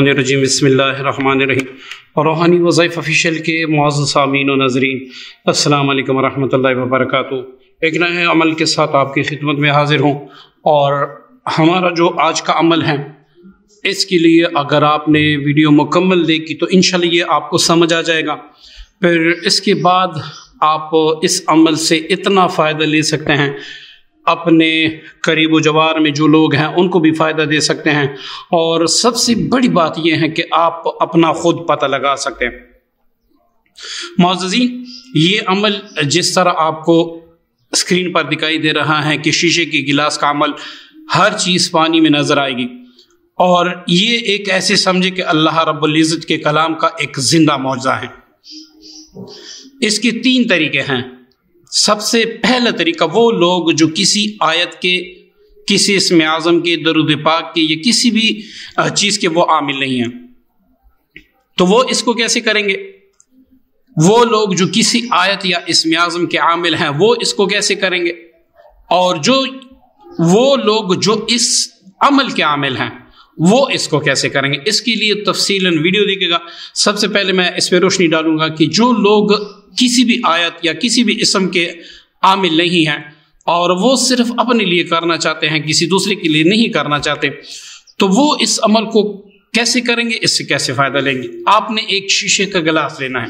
رجیم بسم اللہ الرحمن الرحیم اور روحانی وظائف آفیشیل کے معزز سامعین و ناظرین السلام علیکم ورحمۃ اللہ وبرکاتہ۔ ایک نئے عمل کے ساتھ آپ کی خدمت میں حاضر ہوں، اور ہمارا جو آج کا عمل ہے اس کے لیے اگر آپ نے ویڈیو مکمل دیکھی تو انشاءاللہ یہ آپ کو سمجھ آ جائے گا۔ پھر اس کے بعد آپ اس عمل سے اتنا فائدہ لے سکتے ہیں، اپنے قریب و جوار میں جو لوگ ہیں ان کو بھی فائدہ دے سکتے ہیں، اور سب سے بڑی بات یہ ہے کہ آپ اپنا خود پتہ لگا سکتے ہیں۔ معززین، یہ عمل جس طرح آپ کو اسکرین پر دکھائی دے رہا ہے کہ شیشے کے گلاس کا عمل، ہر چیز پانی میں نظر آئے گی، اور یہ ایک ایسے سمجھے کہ اللہ رب العزت کے کلام کا ایک زندہ معجزہ ہے۔ اس کے 3 طریقے ہیں۔ سب سے پہلا طریقہ، وہ لوگ جو کسی آیت کے، کسی اسم اعظم کے، درود پاک کے یا کسی بھی چیز کے وہ عامل نہیں ہیں، تو وہ اس کو کیسے کریں گے؟ وہ لوگ جو کسی آیت یا اسم اعظم کے عامل ہیں وہ اس کو کیسے کریں گے؟ اور وہ لوگ جو اس عمل کے عامل ہیں وہ اس کو کیسے کریں گے؟ اس کے لیے تفصیلاً ویڈیو دیکھے گا۔ سب سے پہلے میں اس پہ روشنی ڈالوں گا کہ جو لوگ کسی بھی آیت یا کسی بھی اسم کے عامل نہیں ہیں اور وہ صرف اپنے لیے کرنا چاہتے ہیں، کسی دوسرے کے لیے نہیں کرنا چاہتے، تو وہ اس عمل کو کیسے کریں گے، اس سے کیسے فائدہ لیں گے؟ آپ نے ایک شیشے کا گلاس لینا ہے۔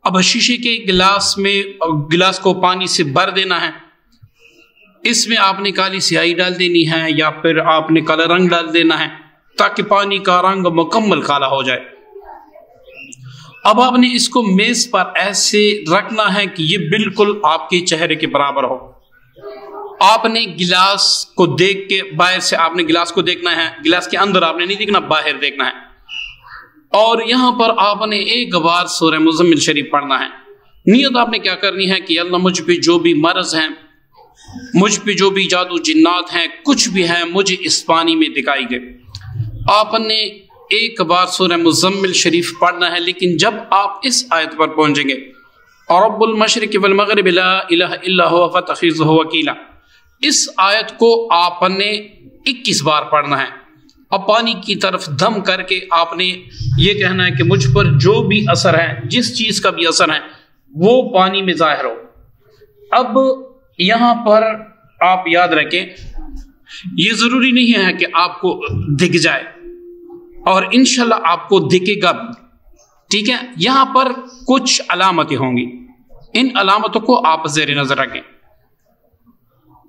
اب شیشے کے گلاس کو پانی سے بھر دینا ہے۔ اس میں آپ نے کالی سیاہی ڈال دینی ہے یا پھر آپ نے کالا رنگ ڈال دینا ہے تاکہ پانی کا رنگ مکمل کالا ہو جائے۔ اب آپ نے اس کو میز پر ایسے رکھنا ہے کہ یہ بالکل آپ کے چہرے کے برابر ہو۔ آپ نے گلاس کو دیکھ کے، باہر سے آپ نے گلاس کو دیکھنا ہے، گلاس کے اندر آپ نے نہیں دیکھنا، باہر دیکھنا ہے۔ اور یہاں پر آپ نے ایک بار سورہ مزمل شریف پڑھنا ہے۔ نیت آپ نے کیا کرنی ہے کہ اللہ مجھ پہ جو بھی مرض ہیں، مجھ پہ جو بھی جادو جنات ہیں، کچھ بھی ہیں، مجھے اس پانی میں دکھائی گئے۔ آپ نے ایک بار سورہ مزمل شریف پڑھنا ہے، لیکن جب آپ اس آیت پر پہنچیں گے، رب المشرق والمغرب لا الہ الا هو فاتخذہ وکیلا، اس آیت کو آپ نے 21 بار پڑھنا ہے۔ اب پانی کی طرف دم کر کے آپ نے یہ کہنا ہے کہ مجھ پر جو بھی اثر ہے، جس چیز کا بھی اثر ہے، وہ پانی میں ظاہر ہو۔ اب یہاں پر آپ یاد رکھیں، یہ ضروری نہیں ہے کہ آپ کو دکھ جائے، اور انشاءاللہ آپ کو دکھے گا بھی، ٹھیک ہے؟ یہاں پر کچھ علامتیں ہوں گی، ان علامتوں کو آپ زیر نظر رکھیں۔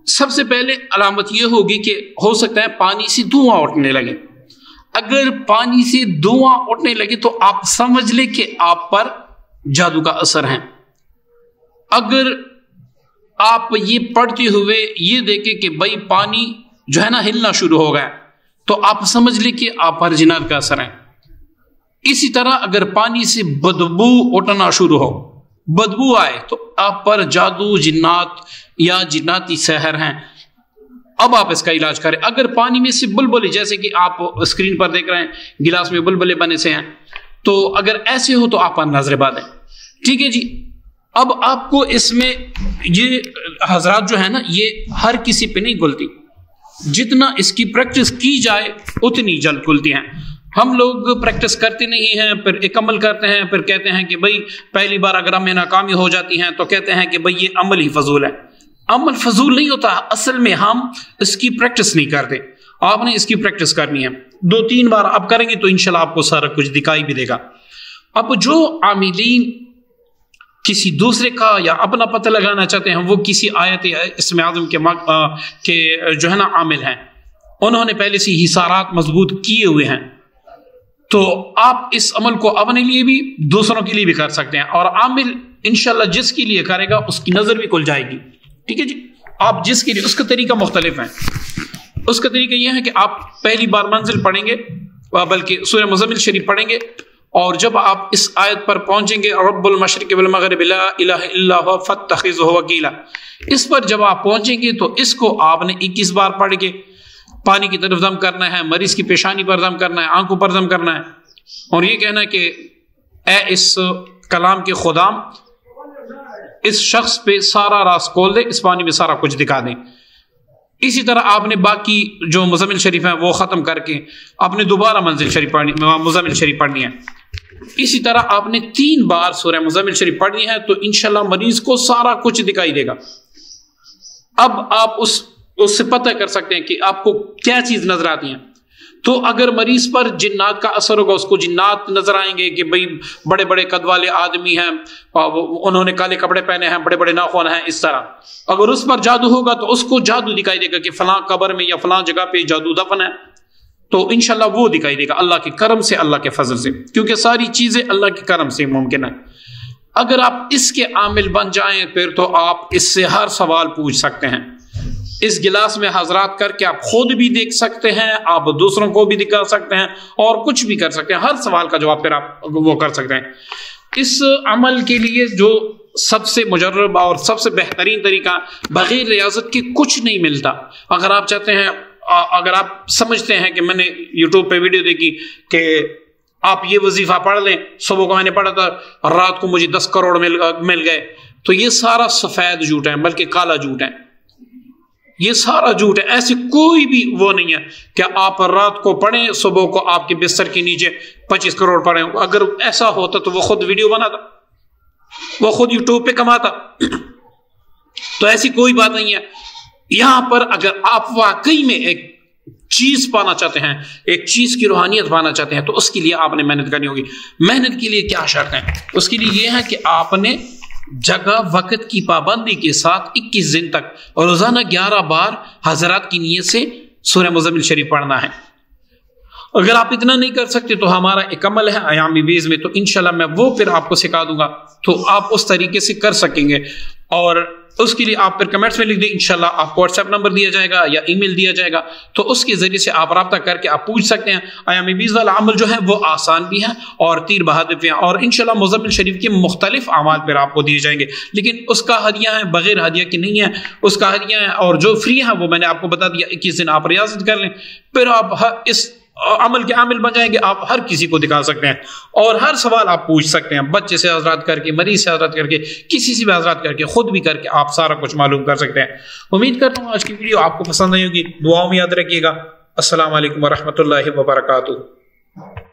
سب سے پہلے علامت یہ ہوگی کہ ہو سکتا ہے پانی سے دھواں اٹھنے لگے۔ اگر پانی سے دھواں اٹھنے لگے تو آپ سمجھ لیں کہ آپ پر جادو کا اثر ہے۔ اگر آپ یہ پڑھتے ہوئے یہ دیکھیں کہ بھائی پانی جو ہے نا ہلنا شروع ہو گیا، تو آپ سمجھ لیں کہ آپ پر جنات کا اثر ہے۔ اسی طرح اگر پانی سے بدبو اٹھنا شروع ہو، بدبو آئے، تو آپ پر جادو جنات یا جناتی سحر ہیں۔ اب آپ اس کا علاج کریں۔ اگر پانی میں سے بلبلے، جیسے کہ آپ اسکرین پر دیکھ رہے ہیں گلاس میں بلبلے بنے سے ہیں، تو اگر ایسے ہو تو آپ پر نظر باد ہے، ٹھیک ہے جی؟ اب آپ کو اس میں یہ حضرات جو ہے نا، یہ ہر کسی پہ نہیں کھلتی، جتنا اس کی پریکٹس کی جائے اتنی جلد کھلتی ہیں۔ ہم لوگ پریکٹس کرتے نہیں ہیں، پھر ایک عمل کرتے ہیں، پھر کہتے ہیں کہ بھائی پہلی بار اگر ہمیں ناکامی ہو جاتی ہیں تو کہتے ہیں کہ بھائی یہ عمل ہی فضول ہے۔ عمل فضول نہیں ہوتا، اصل میں ہم اس کی پریکٹس نہیں کرتے۔ آپ نے اس کی پریکٹس کرنی ہے، 2-3 بار آپ کریں گے تو انشاءاللہ آپ کو سارا کچھ دکھائی بھی دے گا۔ اب جو عاملین کسی دوسرے کا یا اپنا پتہ لگانا چاہتے ہیں، وہ کسی آیت یا اسم اعظم کے جو ہے نا عامل ہیں، انہوں نے پہلے سے حصارات مضبوط کیے ہوئے ہیں، تو آپ اس عمل کو اپنے لیے بھی دوسروں کے لیے بھی کر سکتے ہیں، اور عامل انشاءاللہ جس کے لیے کرے گا اس کی نظر بھی کھل جائے گی، ٹھیک ہے جی؟ آپ جس کے لیے، اس کا طریقہ مختلف ہے۔ اس کا طریقہ یہ ہے کہ آپ پہلی بار منزل پڑھیں گے، بلکہ سورہ مزمل شریف پڑھیں گے، اور جب آپ اس آیت پر پہنچیں گے، رب المشرق والمغرب لا الہ الا هو فاتخذہ وکیلا، اس پر جب آپ پہنچیں گے تو اس کو آپ نے 21 بار پڑھ کے پانی کی طرف دم کرنا ہے، مریض کی پیشانی پر دم کرنا ہے، آنکھوں پر دم کرنا ہے، اور یہ کہنا ہے کہ اے اس کلام کے خدام، اس شخص پہ سارا راز کھول دے، اس پانی میں سارا کچھ دکھا دیں۔ اسی طرح آپ نے باقی جو مزمل شریف ہیں وہ ختم کر کے آپ نے دوبارہ مزمل شریف پڑھنی ہے. اسی طرح آپ نے 3 بار سورہ مزمل شریف پڑھنی ہے تو انشاءاللہ مریض کو سارا کچھ دکھائی دے گا. اب آپ اس سے پتہ کر سکتے ہیں کہ آپ کو کیا چیز نظر آتی ہیں. تو اگر مریض پر جنات کا اثر ہوگا، اس کو جنات نظر آئیں گے کہ بھئی بڑے بڑے قد والے آدمی ہیں، انہوں نے کالے کپڑے پہنے ہیں، بڑے بڑے ناخن ہیں، اس طرح اگر اس پر جادو ہوگا تو اس کو جادو دکھائی دے گا کہ فلاں قبر میں یا فلاں جگہ پہ جادو دفن ہے، تو انشاءاللہ وہ دکھائی دے گا اللہ کے کرم سے، اللہ کے فضل سے، کیونکہ ساری چیزیں اللہ کے کرم سے ممکن ہے. اگر آپ اس کے عامل بن جائیں پھر تو آپ اس سے ہر سوال پوچھ سکتے ہیں. اس گلاس میں حضرات کر کے آپ خود بھی دیکھ سکتے ہیں، آپ دوسروں کو بھی دکھا سکتے ہیں اور کچھ بھی کر سکتے ہیں. ہر سوال کا جواب پھر آپ وہ کر سکتے ہیں. اس عمل کے لیے جو سب سے مجرب اور سب سے بہترین طریقہ، بغیر ریاضت کے کچھ نہیں ملتا. اگر آپ چاہتے ہیں، اگر آپ سمجھتے ہیں کہ میں نے یوٹیوب پہ ویڈیو دیکھی کہ آپ یہ وظیفہ پڑھ لیں، صبح کو میں نے پڑھا تھا اور رات کو مجھے 10 کروڑ مل گئے، تو یہ سارا سفید جھوٹ ہے، بلکہ کالا جھوٹ ہے. یہ سارا جھوٹ ہے. ایسی کوئی بھی وہ نہیں ہے کہ آپ رات کو پڑھیں، صبح کو آپ کے بستر کے نیچے 25 کروڑ پڑھیں. اگر ایسا ہوتا تو وہ خود ویڈیو بناتا، وہ خود یوٹیوب پہ کماتا. تو ایسی کوئی بات نہیں ہے. یہاں پر اگر آپ واقعی میں ایک چیز پانا چاہتے ہیں، ایک چیز کی روحانیت پانا چاہتے ہیں، تو اس کے لیے آپ نے محنت کرنی ہوگی. محنت کے لیے کیا شرط ہے؟ اس کے لیے یہ ہے کہ آپ نے جگہ وقت کی پابندی کے ساتھ 21 دن تک اور روزانہ 11 بار حضرات کی نیت سے سورہ مزمل شریف پڑھنا ہے. اگر آپ اتنا نہیں کر سکتے تو ہمارا ایک عمل ہے ایام بیز میں، تو انشاءاللہ میں وہ پھر آپ کو سکھا دوں گا، تو آپ اس طریقے سے کر سکیں گے. اور اس کے لیے آپ پھر کمنٹس میں لکھ دیں، انشاءاللہ آپ کو واٹس ایپ نمبر دیا جائے گا یا ای میل دیا جائے گا، تو اس کے ذریعے سے آپ رابطہ کر کے آپ پوچھ سکتے ہیں. ایام بیز والا عمل جو ہے وہ آسان بھی ہے اور تیر بہادر بھی ہے، اور انشاءاللہ مزمل شریف کے مختلف اعمال پھر آپ کو دیے جائیں گے. لیکن اس کا ہدیہ ہے، بغیر ہدیہ کی نہیں ہے. اس کا ہدیہ ہے، اور جو فری ہے وہ میں نے آپ کو بتا دیا. 21 دن آپ ریاضت کر لیں، پھر آپ اس عمل کے عامل بن جائیں گے. آپ ہر کسی کو دکھا سکتے ہیں اور ہر سوال آپ پوچھ سکتے ہیں، بچے سے حضرات کر کے، مریض سے حضرات کر کے، کسی سے بھی حضرات کر کے، خود بھی کر کے آپ سارا کچھ معلوم کر سکتے ہیں. امید کرتا ہوں آج کی ویڈیو آپ کو پسند آئی ہوگی. دعاؤں میں یاد رکھیے گا. السلام علیکم ورحمۃ اللہ وبرکاتہ.